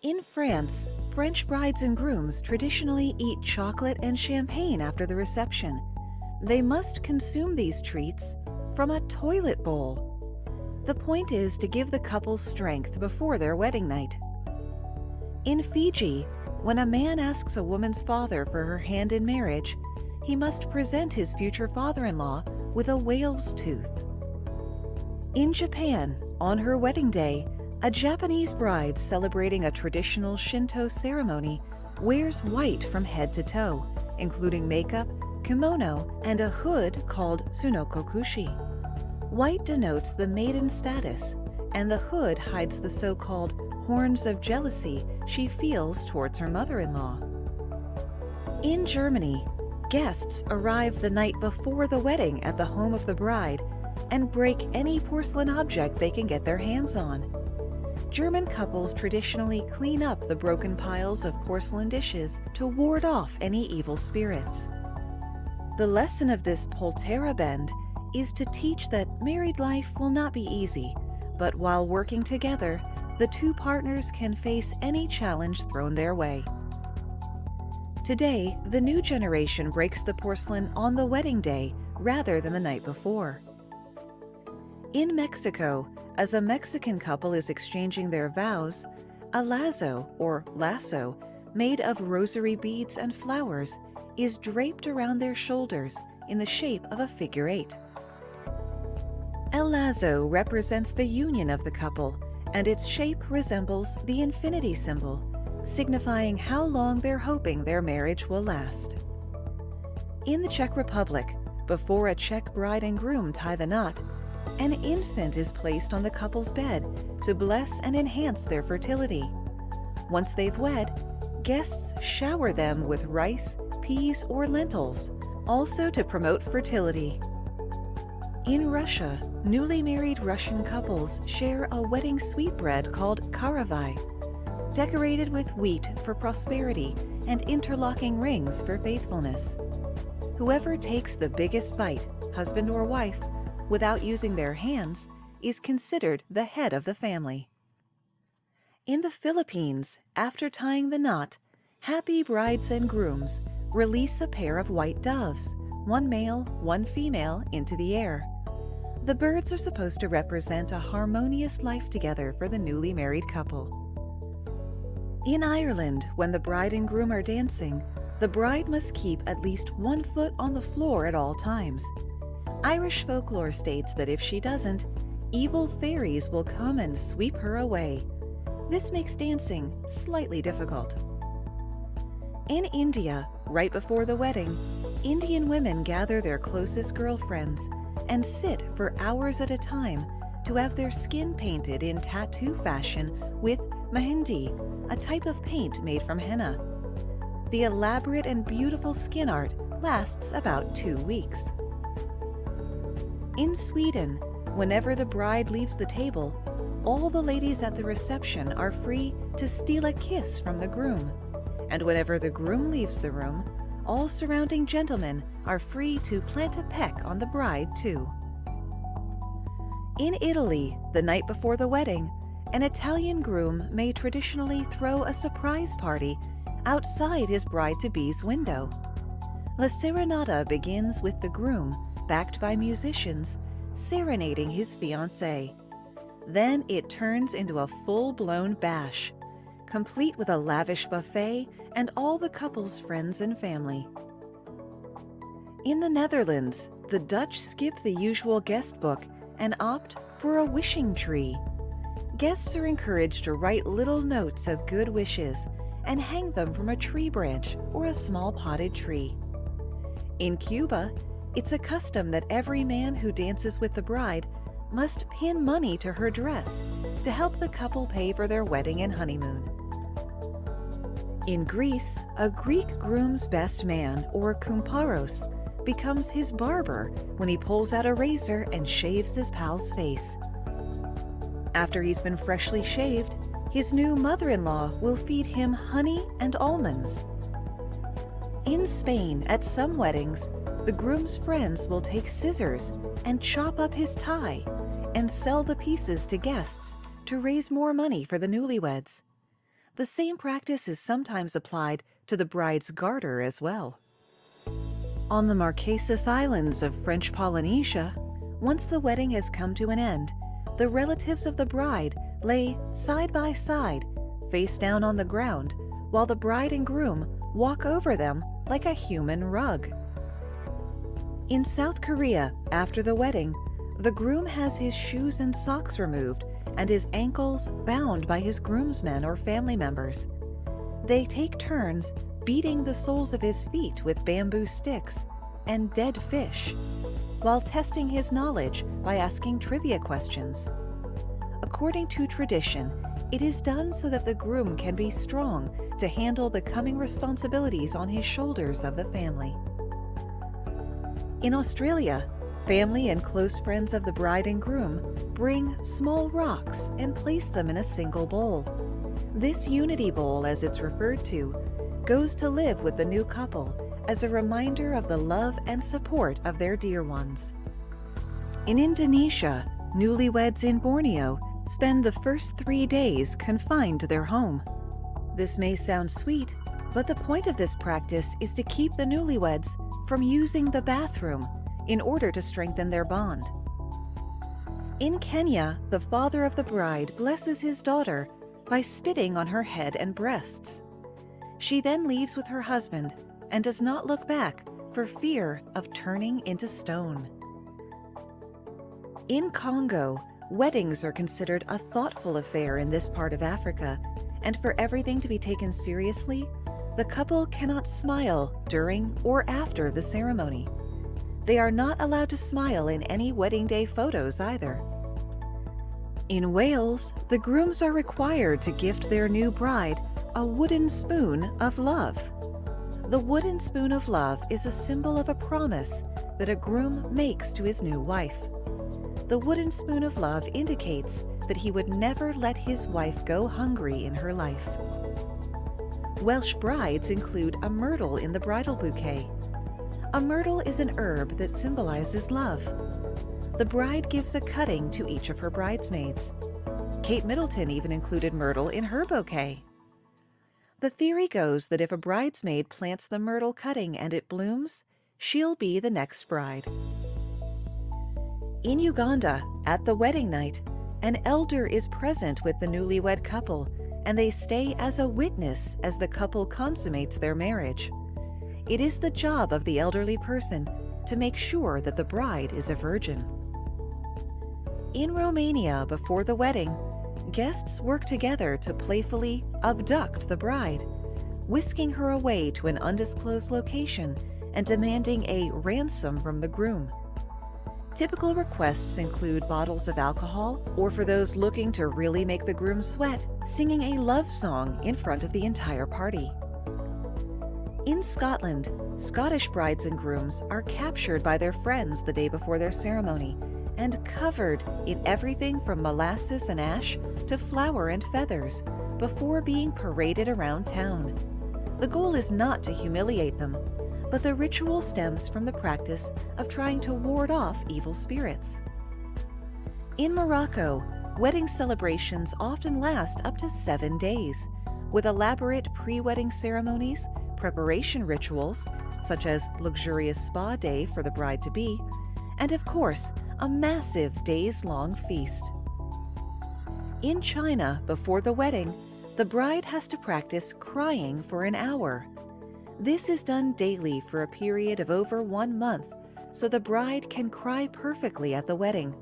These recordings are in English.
In France, French brides and grooms traditionally eat chocolate and champagne after the reception. They must consume these treats from a toilet bowl. The point is to give the couple strength before their wedding night. In Fiji, when a man asks a woman's father for her hand in marriage, he must present his future father-in-law with a whale's tooth. In Japan, on her wedding day, a Japanese bride celebrating a traditional Shinto ceremony wears white from head to toe, including makeup, kimono, and a hood called tsunokokushi. White denotes the maiden status, and the hood hides the so-called horns of jealousy she feels towards her mother-in-law. In Germany, guests arrive the night before the wedding at the home of the bride and break any porcelain object they can get their hands on. German couples traditionally clean up the broken piles of porcelain dishes to ward off any evil spirits. The lesson of this Polterra bend is to teach that married life will not be easy, but while working together, the two partners can face any challenge thrown their way. Today, the new generation breaks the porcelain on the wedding day rather than the night before. In Mexico, as a Mexican couple is exchanging their vows, a lazo, or lasso, made of rosary beads and flowers, is draped around their shoulders in the shape of a figure 8. El lazo represents the union of the couple, and its shape resembles the infinity symbol, signifying how long they're hoping their marriage will last. In the Czech Republic, before a Czech bride and groom tie the knot, an infant is placed on the couple's bed to bless and enhance their fertility. Once they've wed, guests shower them with rice, peas, or lentils, also to promote fertility. In Russia, newly married Russian couples share a wedding sweetbread called karavai, decorated with wheat for prosperity and interlocking rings for faithfulness. Whoever takes the biggest bite, husband or wife, without using their hands, is considered the head of the family. In the Philippines, after tying the knot, happy brides and grooms release a pair of white doves, one male, one female, into the air. The birds are supposed to represent a harmonious life together for the newly married couple. In Ireland, when the bride and groom are dancing, the bride must keep at least 1 foot on the floor at all times. Irish folklore states that if she doesn't, evil fairies will come and sweep her away. This makes dancing slightly difficult. In India, right before the wedding, Indian women gather their closest girlfriends and sit for hours at a time to have their skin painted in tattoo fashion with mehendi, a type of paint made from henna. The elaborate and beautiful skin art lasts about 2 weeks. In Sweden, whenever the bride leaves the table, all the ladies at the reception are free to steal a kiss from the groom, and whenever the groom leaves the room, all surrounding gentlemen are free to plant a peck on the bride too. In Italy, the night before the wedding, an Italian groom may traditionally throw a surprise party outside his bride-to-be's window. La Serenata begins with the groom, backed by musicians, serenading his fiancée. Then it turns into a full-blown bash, complete with a lavish buffet and all the couple's friends and family. In the Netherlands, the Dutch skip the usual guest book and opt for a wishing tree. Guests are encouraged to write little notes of good wishes and hang them from a tree branch or a small potted tree. In Cuba, it's a custom that every man who dances with the bride must pin money to her dress to help the couple pay for their wedding and honeymoon. In Greece, a Greek groom's best man, or kumparos, becomes his barber when he pulls out a razor and shaves his pal's face. After he's been freshly shaved, his new mother-in-law will feed him honey and almonds. In Spain, at some weddings, the groom's friends will take scissors and chop up his tie and sell the pieces to guests to raise more money for the newlyweds. The same practice is sometimes applied to the bride's garter as well. On the Marquesas Islands of French Polynesia, once the wedding has come to an end, the relatives of the bride lay side by side, face down on the ground, while the bride and groom walk over them like a human rug. In South Korea, after the wedding, the groom has his shoes and socks removed and his ankles bound by his groomsmen or family members. They take turns beating the soles of his feet with bamboo sticks and dead fish, while testing his knowledge by asking trivia questions. According to tradition, it is done so that the groom can be strong to handle the coming responsibilities on his shoulders of the family. In Australia, family and close friends of the bride and groom bring small rocks and place them in a single bowl. This unity bowl, as it's referred to, goes to live with the new couple as a reminder of the love and support of their dear ones. In Indonesia, newlyweds in Borneo spend the first 3 days confined to their home. This may sound sweet, but the point of this practice is to keep the newlyweds from using the bathroom in order to strengthen their bond. In Kenya, the father of the bride blesses his daughter by spitting on her head and breasts. She then leaves with her husband and does not look back for fear of turning into stone. In Congo, weddings are considered a thoughtful affair in this part of Africa, and for everything to be taken seriously, the couple cannot smile during or after the ceremony. They are not allowed to smile in any wedding day photos either. In Wales, the grooms are required to gift their new bride a wooden spoon of love. The wooden spoon of love is a symbol of a promise that a groom makes to his new wife. The wooden spoon of love indicates that he would never let his wife go hungry in her life. Welsh brides include a myrtle in the bridal bouquet. A myrtle is an herb that symbolizes love. The bride gives a cutting to each of her bridesmaids. Kate Middleton even included myrtle in her bouquet. The theory goes that if a bridesmaid plants the myrtle cutting and it blooms, she'll be the next bride. In Uganda, at the wedding night, an elder is present with the newlywed couple, and they stay as a witness as the couple consummates their marriage. It is the job of the elderly person to make sure that the bride is a virgin. In Romania, before the wedding, guests work together to playfully abduct the bride, whisking her away to an undisclosed location and demanding a ransom from the groom. Typical requests include bottles of alcohol, or for those looking to really make the groom sweat, singing a love song in front of the entire party. In Scotland, Scottish brides and grooms are captured by their friends the day before their ceremony and covered in everything from molasses and ash to flour and feathers before being paraded around town. The goal is not to humiliate them, but the ritual stems from the practice of trying to ward off evil spirits. In Morocco, wedding celebrations often last up to 7 days, with elaborate pre-wedding ceremonies, preparation rituals, such as luxurious spa day for the bride-to-be, and of course, a massive days-long feast. In China, before the wedding, the bride has to practice crying for an hour. This is done daily for a period of over 1 month, so the bride can cry perfectly at the wedding.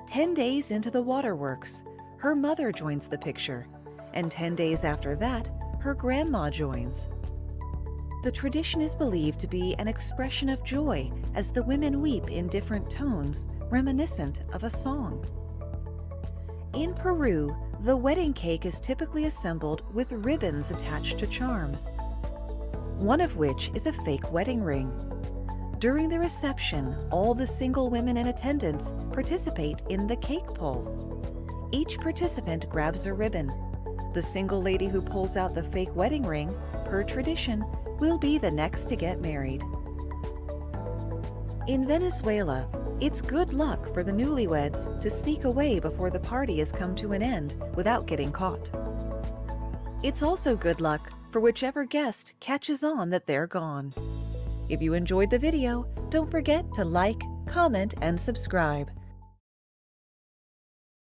10 days into the waterworks, her mother joins the picture, and 10 days after that, her grandma joins. The tradition is believed to be an expression of joy as the women weep in different tones, reminiscent of a song. In Peru, the wedding cake is typically assembled with ribbons attached to charms, one of which is a fake wedding ring. During the reception, all the single women in attendance participate in the cake pull. Each participant grabs a ribbon. The single lady who pulls out the fake wedding ring, per tradition, will be the next to get married. In Venezuela, it's good luck for the newlyweds to sneak away before the party has come to an end without getting caught. It's also good luck for whichever guest catches on that they're gone. If you enjoyed the video, don't forget to like, comment, and subscribe.